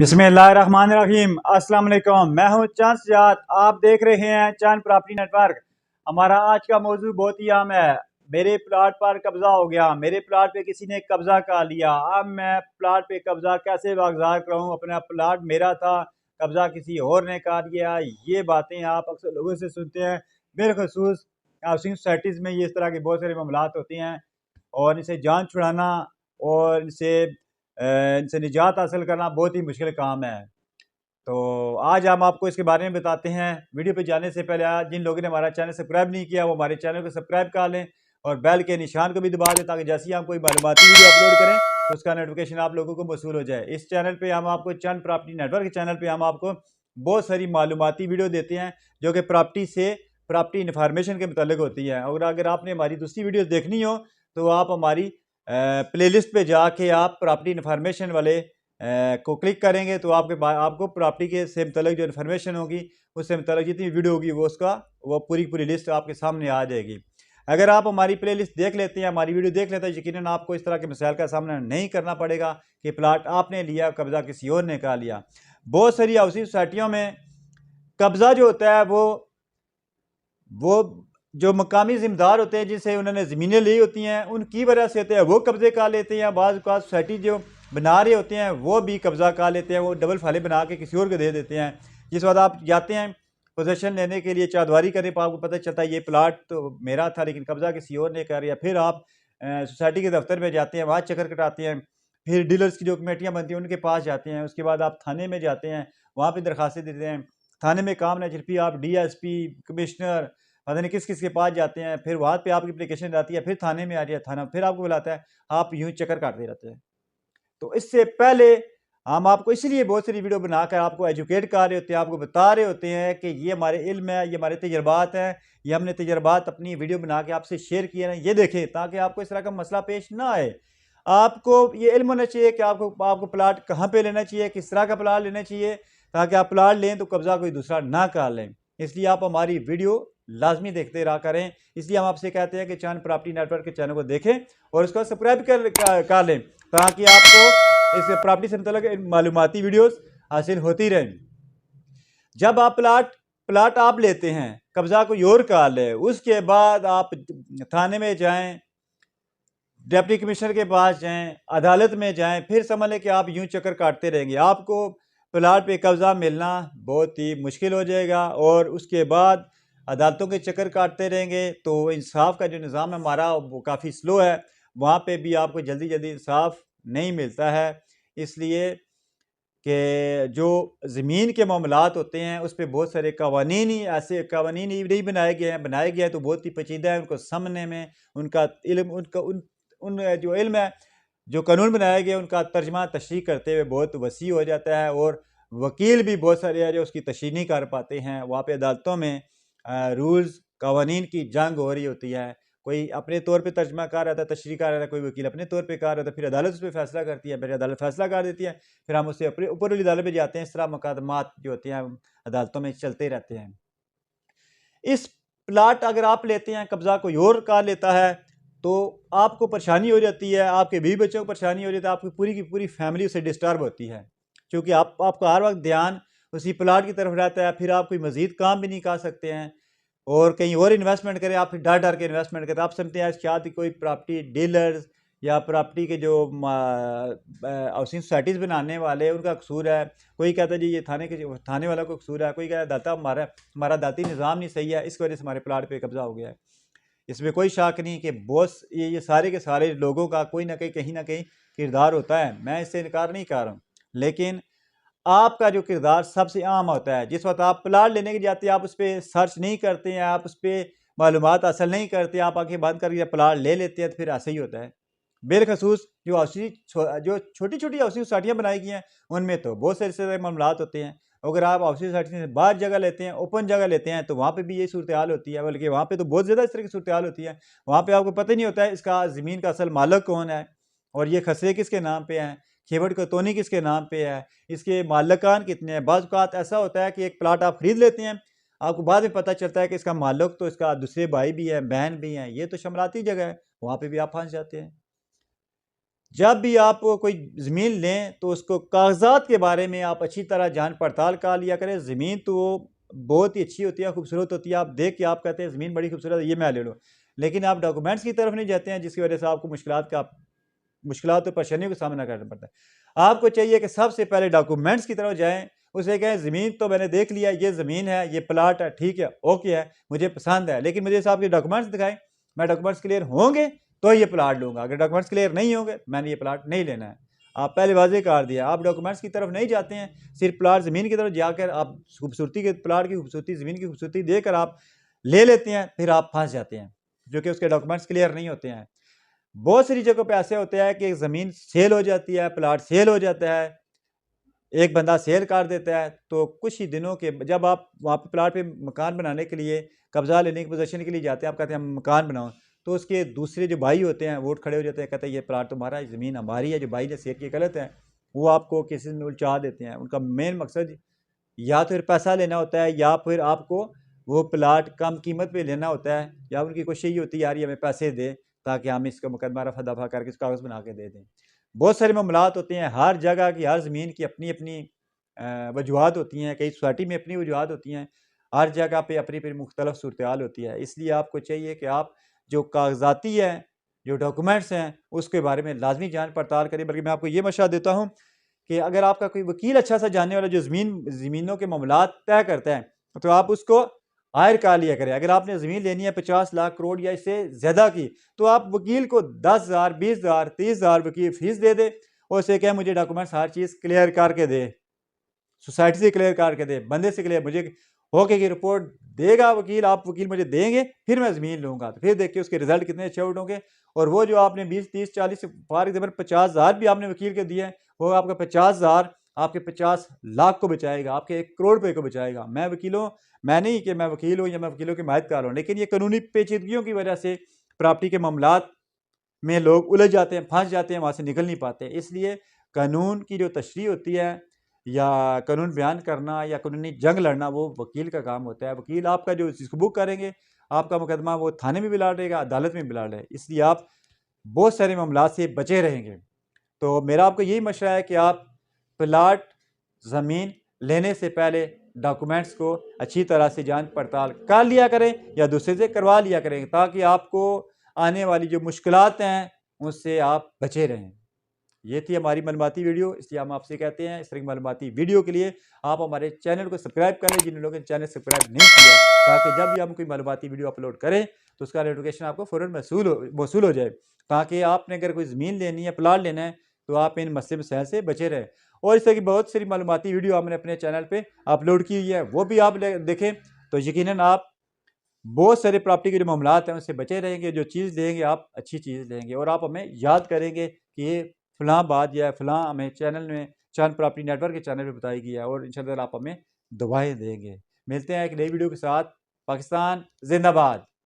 बिस्मिल्लाहिर्रहमानिर्रहीम। अस्सलाम वालेकुम। मैं हूं चांद सजाद, आप देख रहे हैं चांद प्रॉपर्टी नेटवर्क। हमारा आज का मौजू बहुत ही अहम है। मेरे प्लाट पर कब्जा हो गया, मेरे प्लाट पे किसी ने कब्जा कर लिया। अब मैं प्लाट पे कब्जा कैसे वागजार कराऊं? अपना प्लाट मेरा था, कब्जा किसी और ने कर लिया। ये बातें आप अक्सर लोगों से सुनते हैं। बिलखसूस हाउसिंग सोसाइटीज़ में ये इस तरह के बहुत सारे मामलात होते हैं और इनसे जान छुड़ाना और इनसे निजात हासिल करना बहुत ही मुश्किल काम है। तो आज हम आपको इसके बारे में बताते हैं। वीडियो पे जाने से पहले आज जिन लोगों ने हमारा चैनल सब्सक्राइब नहीं किया वो हमारे चैनल को सब्सक्राइब कर लें और बेल के निशान को भी दबा दें ताकि जैसे ही हम कोई मालूमाती वीडियो अपलोड करें तो उसका नोटिफिकेशन आप लोगों को मौसूल हो जाए। इस चैनल पे हम आपको चंद प्रॉपर्टी नेटवर्क के चैनल पे हम आपको बहुत सारी मालूमाती वीडियो देते हैं जो कि प्रॉपर्टी इन्फॉर्मेशन के मुतालिक होती है। और अगर आपने हमारी दूसरी वीडियो देखनी हो तो आप हमारी प्लेलिस्ट पे जाके आप प्रॉपर्टी इन्फॉर्मेशन वाले को क्लिक करेंगे तो आपको प्रॉपर्टी के से मुतल्लिक जो इन्फॉर्मेशन होगी उससे मुतल्लिक जितनी वीडियो होगी वो पूरी लिस्ट आपके सामने आ जाएगी। अगर आप हमारी प्लेलिस्ट देख लेते हैं, हमारी वीडियो देख लेते हैं, यकीनन आपको इस तरह के मसाइल का सामना नहीं करना पड़ेगा कि प्लाट आपने लिया, कब्जा किसी और ने कर लिया। बहुत सारी हाउसिंग सोसाइटियों में कब्जा जो होता है वो जो मकामी जिम्मेदार होते हैं जिनसे उन्होंने ज़मीनें ली होती हैं उनकी वजह से होते हैं, वो कब्जे कर लेते हैं। बाज़ औक़ात सोसाइटी जो बना रहे होते हैं वो भी कब्जा कर लेते हैं, वो डबल फाइलें बना के किसी और को दे देते हैं। जिस वक्त आप जाते हैं पोजेसन लेने के लिए, चाहदवारी करने पर आपको पता चलता है ये प्लाट तो मेरा था लेकिन कब्जा किसी और ने कर लिया। फिर आप सोसाइटी के दफ्तर में जाते हैं, वहाँ चक्कर कटाते हैं, फिर डीलर्स की जो कमेटियाँ बनती हैं उनके पास जाते हैं। उसके बाद आप थाने में जाते हैं, वहाँ पर दरखास्तें देते हैं। थाने में काम नहीं चल पी आप DSP, कमिश्नर, पता नहीं किस किस के पास जाते हैं। फिर वहाँ पे आपकी एप्लीकेशन जाती है, फिर थाने में आ जाए, थाना फिर आपको बुलाता है, आप यूं चक्कर काटते रहते हैं। तो इससे पहले हम आपको इसलिए बहुत सारी वीडियो बनाकर आपको एजुकेट कर रहे होते हैं, आपको बता रहे होते हैं कि ये हमारे इल्म है, ये हमारे तजर्बात हैं, ये हमने तजर्बात अपनी वीडियो बना के आपसे शेयर किए हैं, ये देखें ताकि आपको इस तरह का मसला पेश ना आए। आपको ये इल्म होना चाहिए कि आपको प्लाट कहाँ पे लेना चाहिए, किस तरह का प्लाट लेना चाहिए ताकि आप प्लाट लें तो कब्जा कोई दूसरा ना कर लें। इसलिए आप हमारी वीडियो लाजमी देखते रहा करें। इसलिए हम आपसे कहते हैं कि चांद प्रॉपर्टी नेटवर्क के चैनल को देखें और उसको सब्सक्राइब कर लें ताकि आपको इस प्रॉपर्टी से मतलब मालूमाती वीडियोस हासिल होती रहें। जब आप प्लाट आप लेते हैं, कब्जा कोई और कर ले, उसके बाद आप थाने में जाएं, डिप्टी कमिश्नर के पास जाएं, अदालत में जाएं, फिर समझ लें कि आप यूं चक्कर काटते रहेंगे। आपको प्लाट पे कब्जा मिलना बहुत ही मुश्किल हो जाएगा और उसके बाद अदालतों के चक्कर काटते रहेंगे तो इंसाफ का जो निज़ाम है हमारा वो काफ़ी स्लो है, वहाँ पे भी आपको जल्दी जल्दी इंसाफ नहीं मिलता है। इसलिए कि जो ज़मीन के मामलात होते हैं उस पर बहुत सारे कवानीन ही ऐसे कवानीन ही नहीं बनाए गए हैं, बनाए गए हैं तो बहुत ही पेचीदा है उनको समझने में। उनका इल्म उनका उन जो इल्म है, जो कानून बनाए गए उनका तर्जमा तशरीह करते हुए बहुत वसी हो जाता है और वकील भी बहुत सारे हैं जो उसकी तशरीह नहीं कर पाते हैं। वहाँ पे अदालतों में रूल्स कवानीन की जंग हो रही होती है, कोई अपने तौर पे तर्जमा कर रहा था, तशरीह कर रहा था, कोई वकील अपने तौर पे कर रहा था, फिर अदालत उस पर फैसला करती है, फिर अदालत फैसला कर देती है, फिर हम उससे ऊपर वाली अदालत में जाते हैं। इस तरह मुकदमात जो होते हैं अदालतों में चलते रहते हैं। इस प्लाट अगर आप लेते हैं, कब्जा कोई और कर लेता है तो आपको परेशानी हो जाती है, आपके बीवी बच्चों को परेशानी हो जाती है, आपकी पूरी की पूरी फैमिली उससे डिस्टर्ब होती है क्योंकि आपका हर वक्त ध्यान उसी प्लाट की तरफ रहता है। फिर आप कोई मजीद काम भी नहीं कर सकते हैं और कहीं और इन्वेस्टमेंट करें, आप फिर डर डर के इन्वेस्टमेंट करें। आप समझते हैं शायद कोई प्रॉपर्टी डीलर्स या प्रॉपर्टी के जो हाउसिंग सोसाइटीज़ बनाने वाले उनका कसूर है, कोई कहता है जी ये थाने वाला को कसूर है, कोई कहता है दाता हमारा दाती निज़ाम नहीं सही है, इस वजह से हमारे प्लाट पे कब्जा हो गया है। इसमें कोई शक नहीं कि बॉस ये सारे के सारे लोगों का कोई ना कहीं ना कहीं किरदार होता है, मैं इससे इनकार नहीं कर रहा हूँ। लेकिन आपका जो किरदार सबसे आम होता है, जिस वक्त आप प्लाट लेने के जाते हैं आप उस पर सर्च नहीं करते हैं, आप उस पर मालूमात हासिल नहीं करते, आप आंखें बंद करके प्लाट ले लेते हैं तो फिर ऐसा ही होता है। बिलखसूस जो छोटी छोटी हाउसिंग सोसाइटियाँ बनाई गई हैं उनमें तो बहुत सारे मामलात होते हैं। अगर आप हाउसिंग सोसाइटी से बाहर जगह लेते हैं, ओपन जगह लेते हैं तो वहाँ पे भी यही सूरत हाल होती है, बल्कि वहाँ पे तो बहुत ज़्यादा इस तरह की सूरत हाल होती है। वहाँ पे आपको पता ही नहीं होता है इसका ज़मीन का असल मालिक कौन है और ये खसरे किसके नाम पे हैं, खेवड़ कतौनी किसके नाम पे है, इसके मालिकान कितने हैं। बाज़ औक़ात ऐसा होता है कि एक प्लाट आप ख़रीद लेते हैं, आपको बाद में पता चलता है कि इसका मालिक तो इसका दूसरे भाई भी हैं, बहन भी हैं, ये तो शमलाती जगह है, वहाँ पे भी आप फंस जाते हैं। जब भी आप कोई ज़मीन लें तो उसको कागज़ात के बारे में आप अच्छी तरह जान पड़ताल कर लिया करें। ज़मीन तो बहुत ही अच्छी होती है, खूबसूरत होती है, आप देख के आप कहते हैं ज़मीन बड़ी खूबसूरत है, ये मैं ले लूँ। लेकिन आप डॉक्यूमेंट्स की तरफ नहीं जाते हैं, जिसकी वजह से आपको मुश्किलात और परेशानियों का सामना करना पड़ता है। आपको चाहिए कि सबसे पहले डॉक्यूमेंट्स की तरफ जाएँ, उसे कहें ज़मीन तो मैंने देख लिया, ये ज़मीन है, ये प्लॉट है, ठीक है, ओके है, मुझे पसंद है, लेकिन मुझे साहब के डॉक्यूमेंट्स दिखाएँ। मैं डॉक्यूमेंट्स क्लियर होंगे तो ये प्लॉट लूँगा, अगर डॉक्यूमेंट्स क्लियर नहीं होंगे, मैंने ये प्लॉट नहीं लेना है। आप पहले वाज़ेह कर दिया, आप डॉक्यूमेंट्स की तरफ नहीं जाते हैं, सिर्फ़ प्लॉट ज़मीन की तरफ जाकर आप खूबसूरती के प्लॉट की खूबसूरती, ज़मीन की खूबसूरती देकर आप ले लेते हैं, फिर आप फँस जाते हैं, जो कि उसके डॉक्यूमेंट्स क्लियर नहीं होते हैं। बहुत सारी जगहों पे ऐसे होते हैं कि ज़मीन सेल हो जाती है, प्लॉट सेल हो जाता है, एक बंदा सेल कर देता है, तो कुछ ही दिनों के जब आप वहाँ पे प्लॉट पे मकान बनाने के लिए, कब्ज़ा लेने की पोज़ीशन के लिए जाते हैं, आप कहते हैं हम मकान बनाओ, तो उसके दूसरे जो भाई होते हैं, वो उठ खड़े हो जाते हैं, कहते हैं ये प्लॉट तुम्हारा है, ज़मीन हमारी है, जो भाई ने सेल की गलत है, वो आपको केसेस में उलझा देते हैं। उनका मेन मकसद या तो फिर पैसा लेना होता है, या फिर आपको वो प्लॉट कम कीमत पे लेना होता है, या उनकी कोशिश यही होती है यार ये हमें पैसे दे ताकि हम इसका मुकदमा रफा दफा करके इसका कागज़ बना के दे दें। बहुत सारे मामलात होते हैं, हर जगह की हर ज़मीन की अपनी अपनी वजूहत होती हैं, कई सोसाइटी में अपनी वजूहत होती हैं, हर जगह पे अपनी अपनी मुख्तलिफ सूरत हाल होती है। इसलिए आपको चाहिए कि आप जो कागजाती है, जो डॉक्यूमेंट्स हैं, उसके बारे में लाजमी जांच पड़ताल करें। बल्कि मैं आपको ये मशवरा देता हूँ कि अगर आपका कोई वकील अच्छा सा जानने वाला जो ज़मीनों के मामलात तय करता है, तो आप उसको हायर कर लिया करें। अगर आपने ज़मीन लेनी है 50 लाख करोड़ या इससे ज़्यादा की, तो आप वकील को 10,000, 20,000, 30,000 रुपये की फ़ीस दे दें और उसे कहें मुझे डॉक्यूमेंट्स हर चीज़ क्लियर करके दे। सोसाइटी से क्लियर करके दे, बंदे से क्लियर, मुझे होके की रिपोर्ट देगा वकील, आप वकील मुझे देंगे, फिर मैं ज़मीन लूँगा। तो फिर देखिए उसके रिज़ल्ट कितने अच्छे आउट होंगे, और वो जो आपने 20, 30, 40 फॉर एग्ज़ाम्पल 50,000 भी आपने वकील को दिए हैं, वो आपका 50,000 आपके 50 लाख को बचाएगा, आपके 1 करोड़ रुपए को बचाएगा। मैं नहीं कि मैं वकील हूँ या मैं वकीलों की हिमायतकार हूँ, लेकिन ये कानूनी पेचीदगियों की वजह से प्रॉपर्टी के मामलात में लोग उलझ जाते हैं, फँस जाते हैं, वहाँ से निकल नहीं पाते। इसलिए कानून की जो तशरीह होती है, या कानून बयान करना या कानूनी जंग लड़ना, वो वकील का काम होता है। वकील आपका जो सबूत करेंगे, आपका मुकदमा वो थाने में भी लड़ेगा, अदालत में भी लड़ेगा। इसलिए आप बहुत सारे मामलात से बचे रहेंगे। तो मेरा आपको यही मशवरा है कि आप प्लाट ज़मीन लेने से पहले डॉक्यूमेंट्स को अच्छी तरह से जांच पड़ताल कर लिया करें या दूसरे से करवा लिया करें, ताकि आपको आने वाली जो मुश्किलात हैं उससे आप बचे रहें। ये थी हमारी मालूमाती वीडियो, इसलिए हम आपसे कहते हैं इस तरह की मालूमाती वीडियो के लिए आप हमारे चैनल को सब्सक्राइब कर लें, जिन लोगों ने चैनल सब्सक्राइब नहीं किया, ताकि जब भी हम कोई मालूमाती वीडियो अपलोड करें तो उसका नोटिफिकेशन आपको फ़ौरन मौसूल हो जाए, ताकि आपने अगर कोई ज़मीन लेनी है, प्लाट लेना है, तो आप इन मसले मसाइल से बचे रहें। और इस तरह की बहुत सारी मालूमाती वीडियो हमने अपने चैनल पर अपलोड की हुई है, वो भी आप देखें, तो यकीनन आप बहुत सारे प्रॉपर्टी के जो मामलात हैं उससे बचे रहेंगे। जो चीज़ लेंगे आप अच्छी चीज़ लेंगे, और आप हमें याद करेंगे कि ये फ़लाँ बात या फ़लाँ हमें चैनल में चांद प्रॉपर्टी नेटवर्क के चैनल पे बताई गई है, और इंशाअल्लाह आप हमें दुआएँ देंगे। मिलते हैं एक नई वीडियो के साथ। पाकिस्तान ज़िंदाबाद।